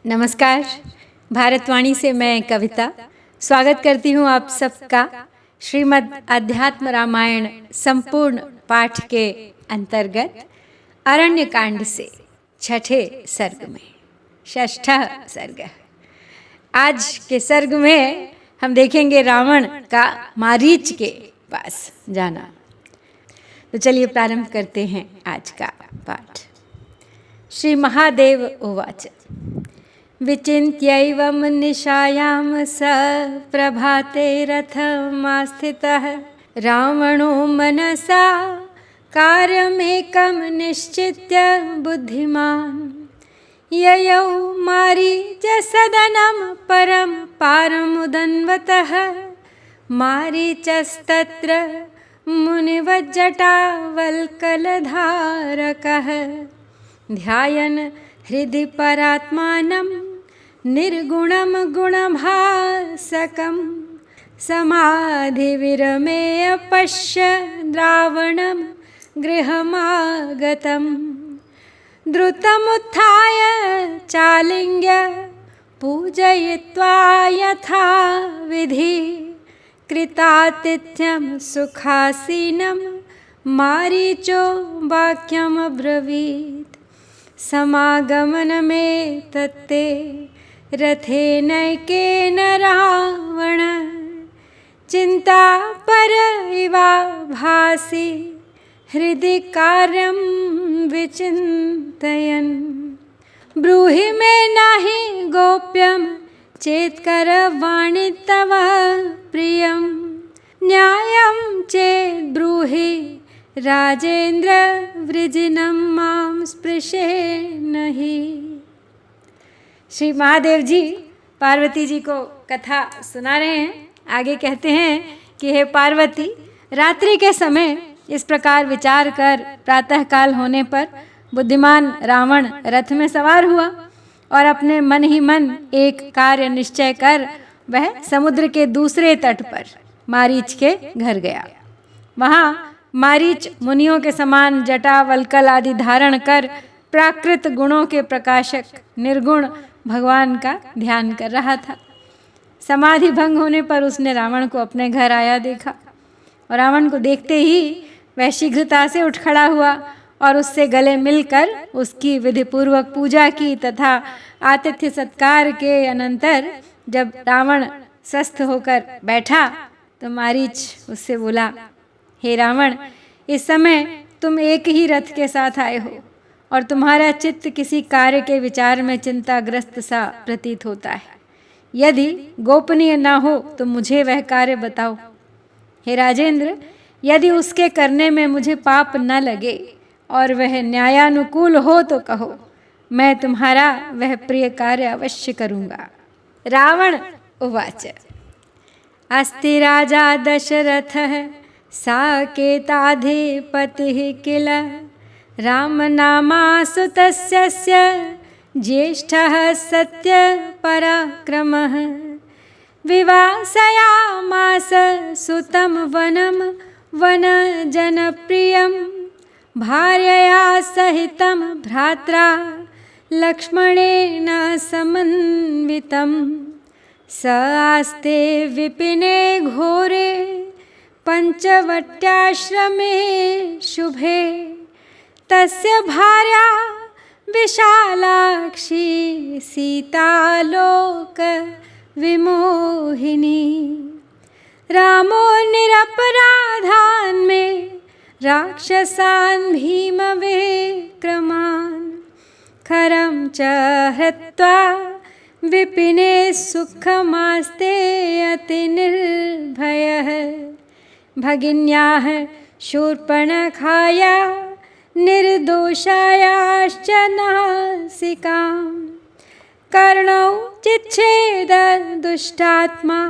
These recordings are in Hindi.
नमस्कार। भारतवाणी से मैं कविता स्वागत करती हूँ आप सबका श्रीमद् अध्यात्म रामायण संपूर्ण पाठ के अंतर्गत अरण्य कांड से छठे सर्ग में षष्ठा सर्ग। आज के सर्ग में हम देखेंगे रावण का मारीच के पास जाना। तो चलिए प्रारंभ करते हैं आज का पाठ। श्री महादेव उवाच विचिन्त्यैवं निशायां स प्रभाते रथमास्थितः रावणो मनसा कार्यमेकं निश्चित्य बुद्धिमान् ययौ मारीचसदनं परं पारमुदन्वतः मारीचस्तत्र मुनिवज्जटावल्कलधारकः ध्यायन् हृदि परात्मानं निर्गुणं गुणभासकं समाधिविरमेय पश्य रावणं गृहमागतं द्रुतमुत्थाय चालिङ्ग्य पूजयित्वा यथा विधि कृतातिथ्यं सुखासीनं मारीचो वाक्यमब्रवीत् समागमन में तत्ते रथेनैकेन रावण चिंता पर इवा भासि हृदि कार्यं विचिन्तयन् ब्रूहि मे नहि गोप्यं चेत्करवाणि तव प्रियं न्यायं चेत् ब्रूहि राजेंद्र वृजिनम माम स्पृशे नहीं। श्री महादेव जी पार्वती जी को कथा सुना रहे हैं। आगे कहते हैं कि हे पार्वती, रात्रि के समय इस प्रकार विचार कर प्रातःकाल होने पर बुद्धिमान रावण रथ में सवार हुआ और अपने मन ही मन एक कार्य निश्चय कर वह समुद्र के दूसरे तट पर मारीच के घर गया। वहाँ मारीच मुनियों के समान जटा वल्कल आदि धारण कर प्राकृत गुणों के प्रकाशक निर्गुण भगवान का ध्यान कर रहा था। समाधि भंग होने पर उसने रावण को अपने घर आया देखा और रावण को देखते ही वह शीघ्रता से उठ खड़ा हुआ और उससे गले मिलकर उसकी विधिपूर्वक पूजा की तथा आतिथ्य सत्कार के अनंतर जब रावण स्वस्थ होकर बैठा तो मारीच उससे बोला, हे रावण, इस समय तुम एक ही रथ के साथ आए हो और तुम्हारा चित्त किसी कार्य के विचार में चिंताग्रस्त सा प्रतीत होता है। यदि गोपनीय ना हो तो मुझे वह कार्य बताओ। हे राजेंद्र, यदि उसके करने में मुझे पाप न लगे और वह न्यायानुकूल हो तो कहो, मैं तुम्हारा वह प्रिय कार्य अवश्य करूँगा। रावण उवाच अस्ति राजा दशरथः साकेताधिपतिः किल रामनामासुतस्य ज्येष्ठः सत्यपराक्रमः विवासयामास सुतं वनं वनजनप्रियं भार्यया सहितं भ्रात्रा लक्ष्मणेन समन्वितं स आस्ते विपिने घोरे पंचवट्याश्रमे शुभे तस्य भार्या विशालाक्षी सीतालोक विमोहिनी रामो निरपराधान् मे राक्षसान् भीमविक्रमान् खरं च हृत्वा विपिने सुखमास्ते अतिनिर्भयः भगिन्याः शूर्पणखाया निर्दोषायाश्च नासिकां कर्णौ चिच्छेद दुष्टात्मा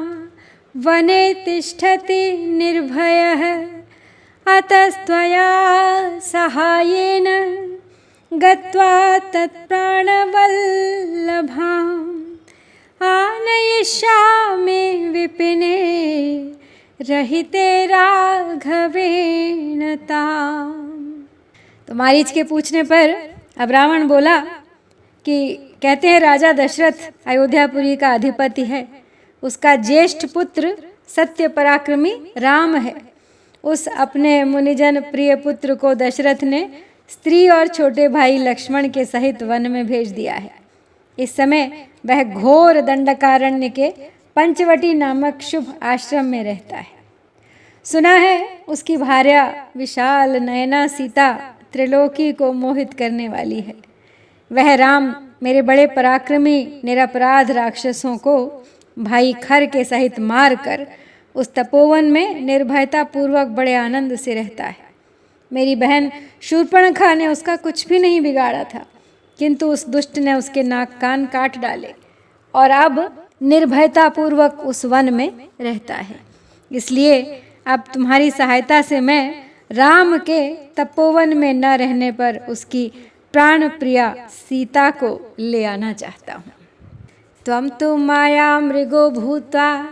वने तिष्ठति निर्भयः अतस्त्वया सहायेन गत्वा तत्प्राणवल्लभाम् आनयिष्यामि विपिने रहिते राघवेण ताम्। तो मारीच के पूछने पर अब रावण बोला कि कहते हैं राजा दशरथ अयोध्यापुरी का अधिपति है, उसका ज्येष्ठ पुत्र सत्य पराक्रमी राम है। उस अपने मुनिजन प्रिय पुत्र को दशरथ ने स्त्री और छोटे भाई लक्ष्मण के सहित वन में भेज दिया है। इस समय वह घोर दंडकारण्य के पंचवटी नामक शुभ आश्रम में रहता है। सुना है उसकी भार्या विशाल नयना सीता त्रिलोकी को मोहित करने वाली है। वह राम मेरे बड़े पराक्रमी निरपराध राक्षसों को भाई खर के सहित मार कर उस तपोवन में निर्भयता पूर्वक बड़े आनंद से रहता है। मेरी बहन शूर्पणखा ने उसका कुछ भी नहीं बिगाड़ा था, किंतु उस दुष्ट ने उसके नाक कान काट डाले और अब निर्भयता पूर्वक उस वन में रहता है। इसलिए अब तुम्हारी सहायता से मैं राम के तपोवन में न रहने पर उसकी प्राण प्रिया सीता को ले आना चाहता हूँ। त्वं तु माया मृगो भूत्वा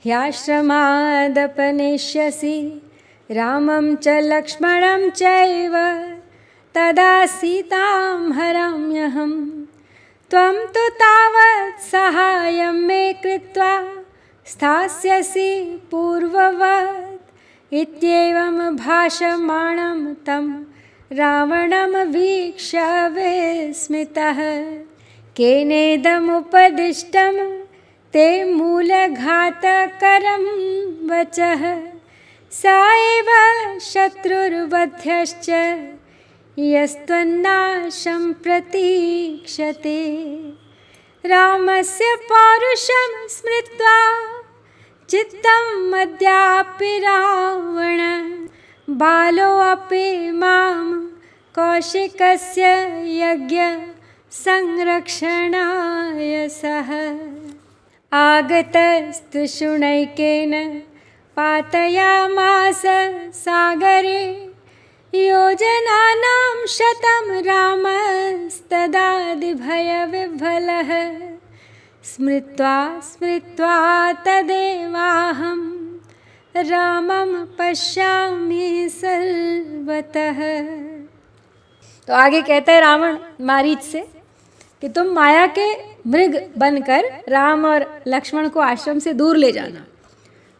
ह्याश्रमादपनेष्यसि रामं च लक्ष्मणं चैव तदा सीतां हराम्यहम्। त्वं तु तावत् सहायं मे कृत्वा स्थास्यसि पूर्ववत्। इत्येवं भाषमाणं तं रावणं वीक्ष्य विस्मितः। केनेदमुपदिष्टं ते मूलघातकरं वचः। स एव शत्रुर्वध्यश्च यस्त्वन्नाशं प्रतीक्षते। रामस्य पौरुषं स्मृत्वा चित्तं मद्यापि रावण बालोऽपि मां कौशिकस्य यज्ञ संरक्षणाय सह आगतस्तु शूनैकेन पातयामास सागरे। योजनानां शतं रामस्तदादिभयविह्वलः। स्मृत्वा स्मृत्वा तदेवाहं रामं पश्यामि सर्वतः। तो आगे कहता है रावण मारीच से कि तुम माया के मृग बनकर राम और लक्ष्मण को आश्रम से दूर ले जाना,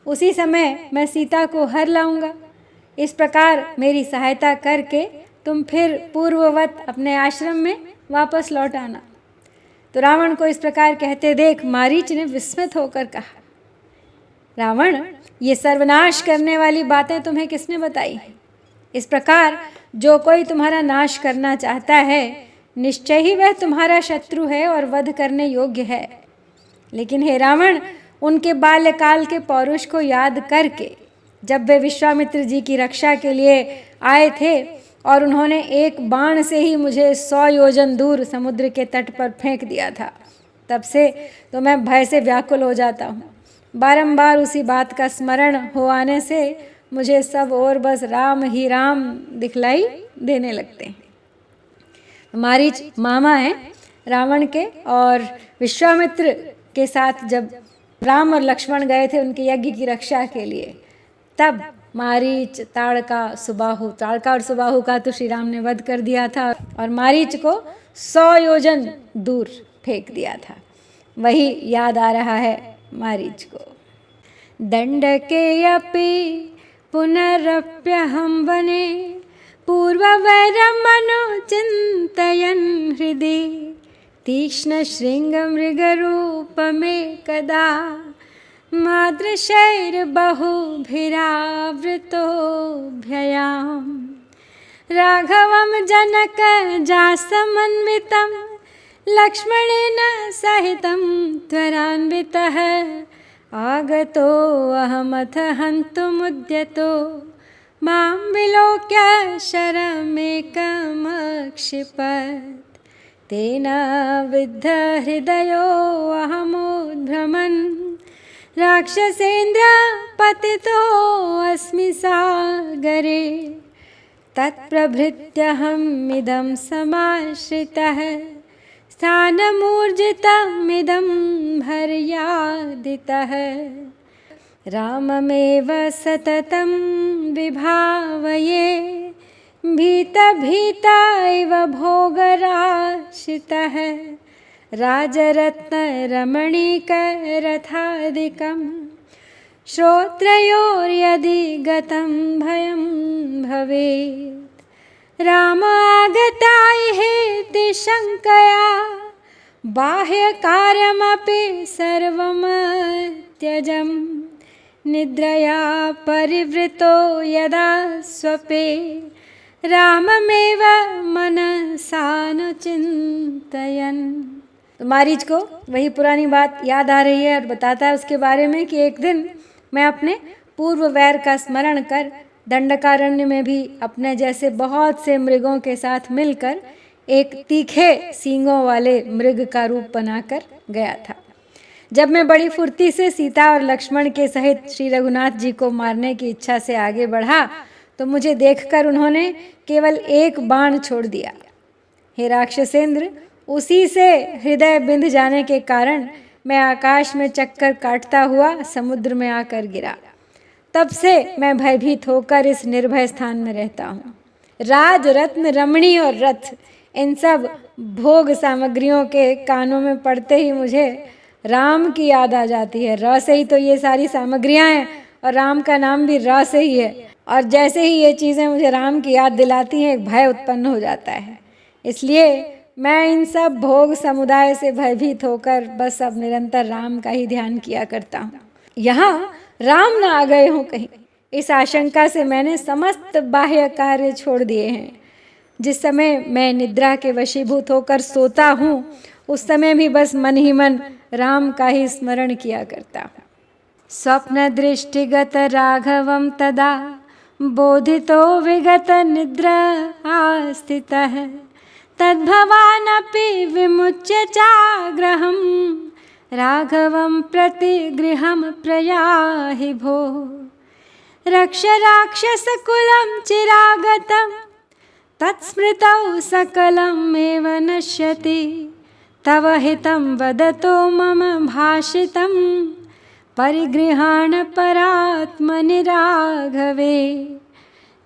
उसी समय मैं सीता को हर लाऊंगा। इस प्रकार मेरी सहायता करके तुम फिर पूर्ववत अपने आश्रम में वापस लौट आना। तो रावण को इस प्रकार कहते देख मारीच ने विस्मित होकर कहा, रावण, ये सर्वनाश करने वाली बातें तुम्हें किसने बताई? इस प्रकार जो कोई तुम्हारा नाश करना चाहता है निश्चय ही वह तुम्हारा शत्रु है और वध करने योग्य है। लेकिन हे रावण, उनके बाल्यकाल के पौरुष को याद करके जब वे विश्वामित्र जी की रक्षा के लिए आए थे और उन्होंने एक बाण से ही मुझे 100 योजन दूर समुद्र के तट पर फेंक दिया था, तब से तो मैं भय से व्याकुल हो जाता हूँ। बारंबार उसी बात का स्मरण हो आने से मुझे सब और बस राम ही राम दिखलाई देने लगते हैं। मारीच मामा हैं रावण के, और विश्वामित्र के साथ जब राम और लक्ष्मण गए थे उनके यज्ञ की रक्षा के लिए, तब मारीच, ताड़का, सुबाहु, ताड़का और सुबाहु का तो श्री राम ने वध कर दिया था और मारीच को 100 योजन दूर फेंक दिया था। वही याद आ रहा है मारीच को। दंडके अपि पुनरप्यहं वने पूर्ववरमनुचिन्तयन् हृदि तीक्ष्णशृङ्गमृगरूपमेकदा मादृशैर्बहुभिरावृतोऽभ्ययाम्। राघवं जनकजासमन्वितं लक्ष्मणेन सहितं त्वरान्वितः आगतो अहमथ हन्तुमुद्यतो मां विलोक्य शरमेकमक्षिपत्। तेन विद्धहृदयो अहमोद्भ्रमन् राक्षसेन्द्र पतितोऽस्मि सागरे। तत्प्रभृत्यहमिदं समाश्रितः स्थानमूर्जितमिदं भर्यादितः। राममेव सततं विभावये भीतभीता इव भोगराशितः। राजरत्नरमणीकरथादिकं श्रोत्रयोर्यदि गतं भयं भवेत् रामागतायेति शङ्कया बाह्यकार्यमपि सर्वं त्यजन् निद्रया परिवृतो यदा स्वपे राममेव मनसा न चिन्तयन्। तो मारीच को वही पुरानी बात याद आ रही है और बताता है उसके बारे में कि एक दिन मैं अपने पूर्व वैर का स्मरण कर दंडकारण्य में भी अपने जैसे बहुत से मृगों के साथ मिलकर एक तीखे सींगों वाले मृग का रूप बनाकर गया था। जब मैं बड़ी फुर्ती से सीता और लक्ष्मण के सहित श्री रघुनाथ जी को मारने की इच्छा से आगे बढ़ा तो मुझे देखकर उन्होंने केवल एक बाण छोड़ दिया। हे राक्षसेंद्र, उसी से हृदय बिंध जाने के कारण मैं आकाश में चक्कर काटता हुआ समुद्र में आकर गिरा। तब से मैं भयभीत होकर इस निर्भय स्थान में रहता हूँ। राज, रत्न, रमणी और रथ, इन सब भोग सामग्रियों के कानों में पड़ते ही मुझे राम की याद आ जाती है। र से ही तो ये सारी सामग्रियाँ हैं और राम का नाम भी र से ही है। और जैसे ही ये चीज़ें मुझे राम की याद दिलाती हैं, एक भय उत्पन्न हो जाता है। इसलिए मैं इन सब भोग समुदाय से भयभीत होकर बस अब निरंतर राम का ही ध्यान किया करता हूँ। यहाँ राम न आ गए हों कहीं, इस आशंका से मैंने समस्त बाह्य कार्य छोड़ दिए हैं। जिस समय मैं निद्रा के वशीभूत होकर सोता हूँ उस समय भी बस मन ही मन राम का ही स्मरण किया करता हूँ। स्वप्न दृष्टिगत राघवं तदा बोधितो विगत निद्रा आस्थितः तद्भवानपि विमुच्य चाग्रहं राघवं प्रति गृहं प्रयाहि भो रक्ष राक्षसकुलं चिरागतं तत्स्मृतौ सकलमेव नश्यति तव हितं वदतो मम भाषितं परिगृहाण परात्मनि राघवे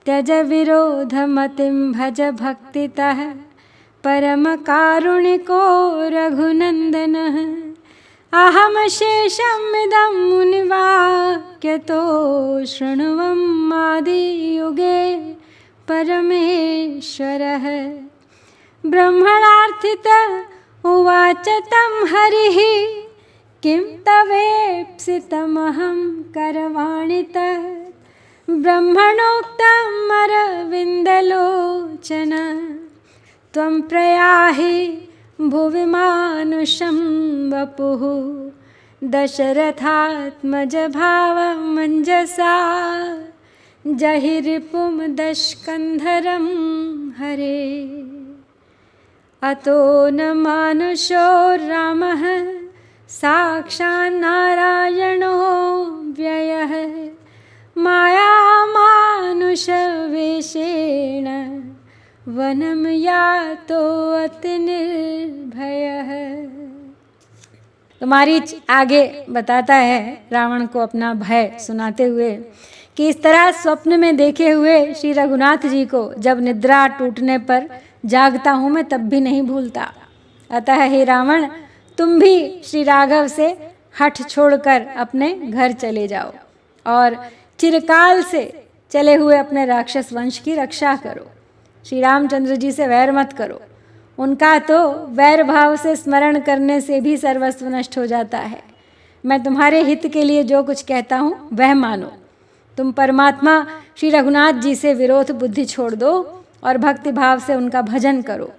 त्यज विरोधमतिं भज भक्तितः परम कारुणिको रघुनन्दनः अहम शेषमिदं मुनिवाक्यतो शृण्वम् आदियुगे परमेश्वरः ब्रह्मणार्थित उवाच तं हरिः किं तवेप्सितमहं करवाणि तत् ब्रह्मणोक्तम् अरविन्दलोचन त्वं प्रयाहि भुवि मानुषं वपुः दशरथात्मज भावमञ्जसा जहि रिपुं दशकन्धरं हरे अतो न मानुषो रामः साक्षान्नारायणो व्ययः मायामानुषवेषेण वनम यातो अति निर्भयः। तो मारीच आगे बताता है रावण को अपना भय सुनाते हुए कि इस तरह स्वप्न में देखे हुए श्री रघुनाथ जी को जब निद्रा टूटने पर जागता हूँ मैं तब भी नहीं भूलता। अतः हे रावण, तुम भी श्री राघव से हठ छोड़कर अपने घर चले जाओ और चिरकाल से चले हुए अपने राक्षस वंश की रक्षा करो। श्री रामचंद्र जी से वैर मत करो, उनका तो वैर भाव से स्मरण करने से भी सर्वस्व नष्ट हो जाता है। मैं तुम्हारे हित के लिए जो कुछ कहता हूँ वह मानो। तुम परमात्मा श्री रघुनाथ जी से विरोध बुद्धि छोड़ दो और भक्ति भाव से उनका भजन करो,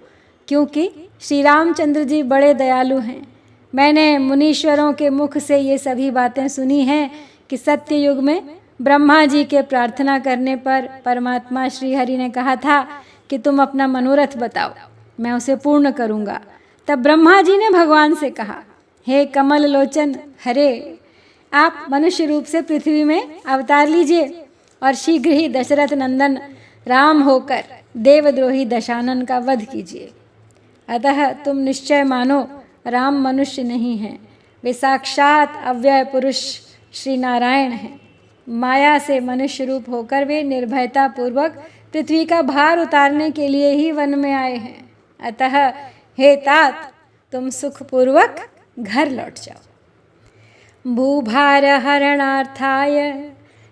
क्योंकि श्री रामचंद्र जी बड़े दयालु हैं। मैंने मुनीश्वरों के मुख से ये सभी बातें सुनी हैं कि सत्य युग में ब्रह्मा जी के प्रार्थना करने पर परमात्मा श्री हरि ने कहा था कि तुम अपना मनोरथ बताओ, मैं उसे पूर्ण करूँगा। तब ब्रह्मा जी ने भगवान से कहा, हे कमल लोचन हरे, आप मनुष्य रूप से पृथ्वी में अवतार लीजिए और शीघ्र ही दशरथ नंदन राम होकर देवद्रोही दशानन का वध कीजिए। अतः तुम निश्चय मानो राम मनुष्य नहीं हैं, वे साक्षात अव्यय पुरुष श्री नारायण हैं। माया से मनुष्य रूप होकर वे निर्भयता पूर्वक पृथ्वी का भार उतारने के लिए ही वन में आए हैं। अतः हे तात, तुम सुखपूर्वक घर लौट जाओ। भूभारहरणार्थाय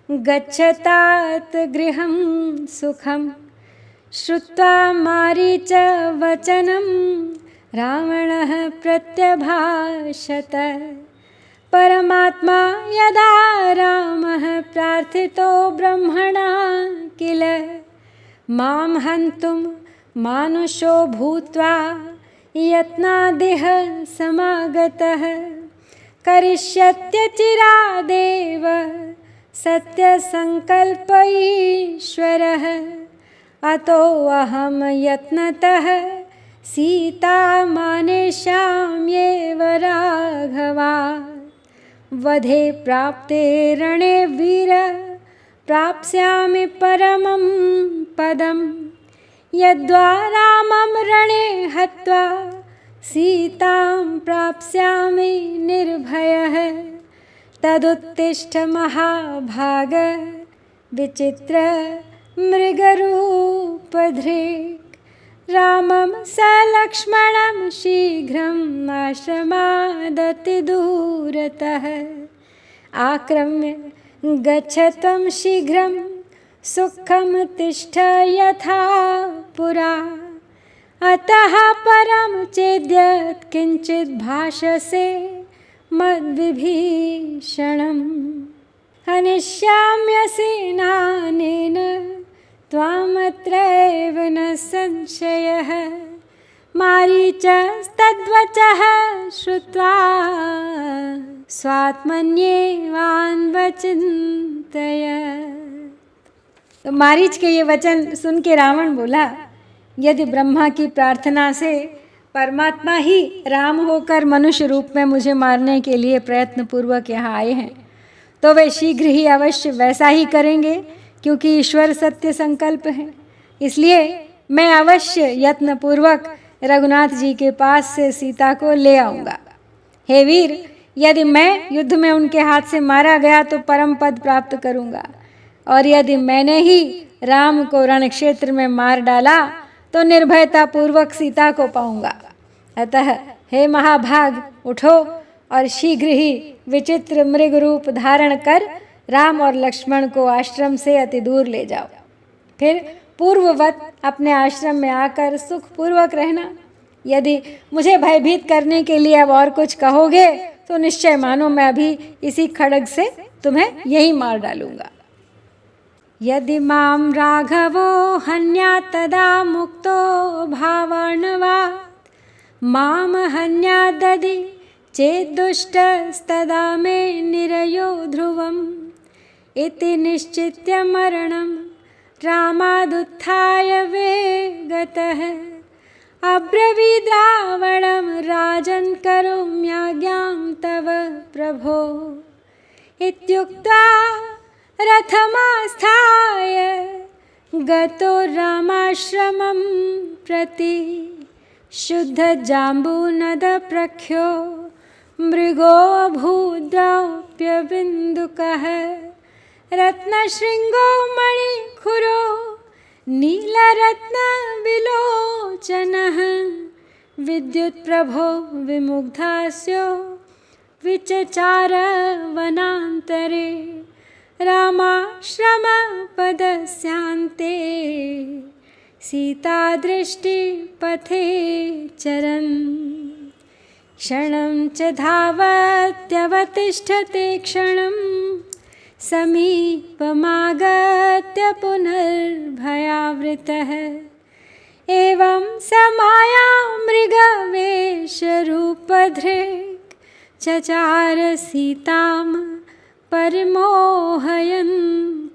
गच्छतात गृहं सुखं श्रुत्वा मारीच वचनं रावणः प्रत्यभाषत। परमात्मा यदा रामः प्रार्थितो ब्रह्मणा किल मां हन्तुं मानुषो भूत्वा यत्नादिह समागतः करिष्यत्यचिरादेव सत्यसङ्कल्प ईश्वरः। अतो अहं यत्नतः सीतामानेष्याम्येव राघवा। वधे प्राप्ते रणे वीर प्राप्स्यामि परमं पदं यद्वा रामं रणे हत्वा सीतां प्राप्स्यामि निर्भयः। तदुत्तिष्ठ महाभाग विचित्र मृगरूपधृक् रामं सलक्ष्मणं शीघ्रम् आश्रमादतिदूरतः। आक्रम्य गच्छ त्वं शीघ्रं सुखं तिष्ठ यथा पुरा। अतः परं चेद्यत् किञ्चित् भाषसे मद्विभीषणम्। हनिष्याम्यसि नानेन त्वामत्रैव न संशयः। मारीचस्तद्वचः श्रुत्वा स्वात्मन्येवान्वचिन्तयत्। तो मारीच के ये वचन सुन के रावण बोला, यदि ब्रह्मा की प्रार्थना से परमात्मा ही राम होकर मनुष्य रूप में मुझे मारने के लिए प्रयत्न पूर्वक यहाँ आए हैं तो वे शीघ्र ही अवश्य वैसा ही करेंगे, क्योंकि ईश्वर सत्य संकल्प है। इसलिए मैं अवश्य यत्न पूर्वक रघुनाथ जी के पास से सीता को ले आऊँगा। हे वीर, यदि मैं युद्ध में उनके हाथ से मारा गया तो परम पद प्राप्त करूँगा, और यदि मैंने ही राम को रण क्षेत्र में मार डाला तो निर्भयता पूर्वक सीता को पाऊँगा। अतः हे महाभाग, उठो और शीघ्र ही विचित्र मृग रूप धारण कर राम और लक्ष्मण को आश्रम से अति दूर ले जाओ। फिर पूर्ववत अपने आश्रम में आकर सुखपूर्वक रहना। यदि मुझे भयभीत करने के लिए अब और कुछ कहोगे तो निश्चय मानो मैं अभी इसी खड्ग से तुम्हें यही मार डालूंगा। यदि मां राघवो हन्यात् तदा मुक्तो भावार्णवात् मां हन्याददि चेद्दुष्टस्तदा मे निरयो ध्रुवम् इति निश्चित्य मरणं रामादुत्थाय वेगतः अब्रवीद् रावणं राजन् करोम्याज्ञां तव प्रभो। इत्युक्त्वा रथमास्थाय गतो रामाश्रमं प्रति शुद्धजाम्बूनदप्रख्यो मृगो भूद्रौप्यबिन्दुकः रत्नशृङ्गो मणिखुरो नीलरत्नविलोचनः विद्युत्प्रभो विमुग्धास्यो विचचार वनान्तरे रामाश्रमपदस्यान्ते सीतादृष्टिपथे चरन् क्षणं च धावत्यवतिष्ठते क्षणं समीपमागत्य पुनर्भयावृतः एवं समाया मृगवेषरूपधृक् चचार सीतां परिमोहयन्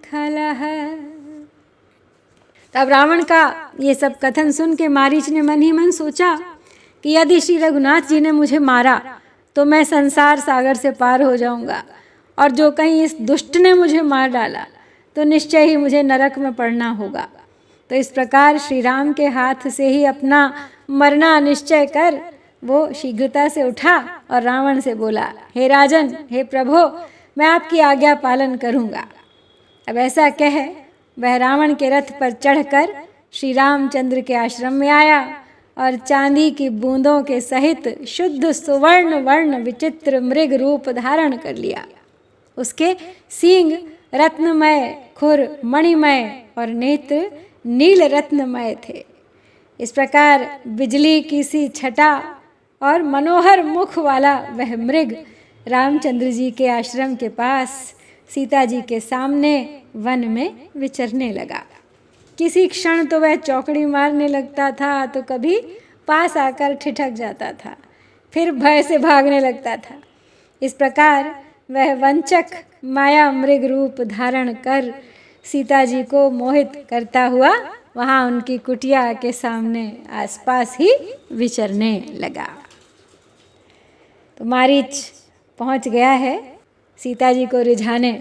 खलः। तब रावण का ये सब कथन सुन के मारीच ने मन ही मन सोचा कि यदि श्री रघुनाथ जी ने मुझे मारा तो मैं संसार सागर से पार हो जाऊंगा, और जो कहीं इस दुष्ट ने मुझे मार डाला तो निश्चय ही मुझे नरक में पड़ना होगा। तो इस प्रकार श्री राम के हाथ से ही अपना मरना निश्चय कर वो शीघ्रता से उठा और रावण से बोला, हे राजन, हे प्रभो, मैं आपकी आज्ञा पालन करूँगा। अब ऐसा कह वह रावण के रथ पर चढ़कर श्री रामचंद्र के आश्रम में आया और चांदी की बूंदों के सहित शुद्ध सुवर्ण वर्ण विचित्र मृग रूप धारण कर लिया। उसके सींग रत्नमय, खुर मणिमय और नेत्र नील रत्नमय थे। इस प्रकार बिजली की सी छटा और मनोहर मुख वाला वह मृग रामचंद्र जी के आश्रम के पास सीता जी के सामने वन में विचरने लगा। किसी क्षण तो वह चौकड़ी मारने लगता था, तो कभी पास आकर ठिठक जाता था, फिर भय से भागने लगता था। इस प्रकार वह वंचक माया मृग रूप धारण कर सीता जी को मोहित करता हुआ वहाँ उनकी कुटिया के सामने आसपास ही विचरने लगा। तो मारीच पहुँच गया है, सीता जी को रिझाने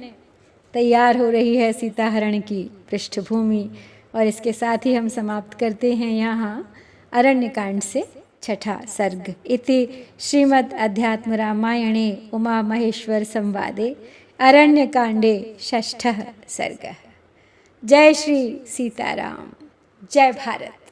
तैयार हो रही है सीता हरण की पृष्ठभूमि। और इसके साथ ही हम समाप्त करते हैं यहाँ अरण्य कांड से 6ठा सर्ग। इति श्रीमद् अध्यात्म रामायणे उमा महेश्वर संवादे अरण्य कांडे 6ठः सर्गः। जय श्री सीताराम, जय भारत।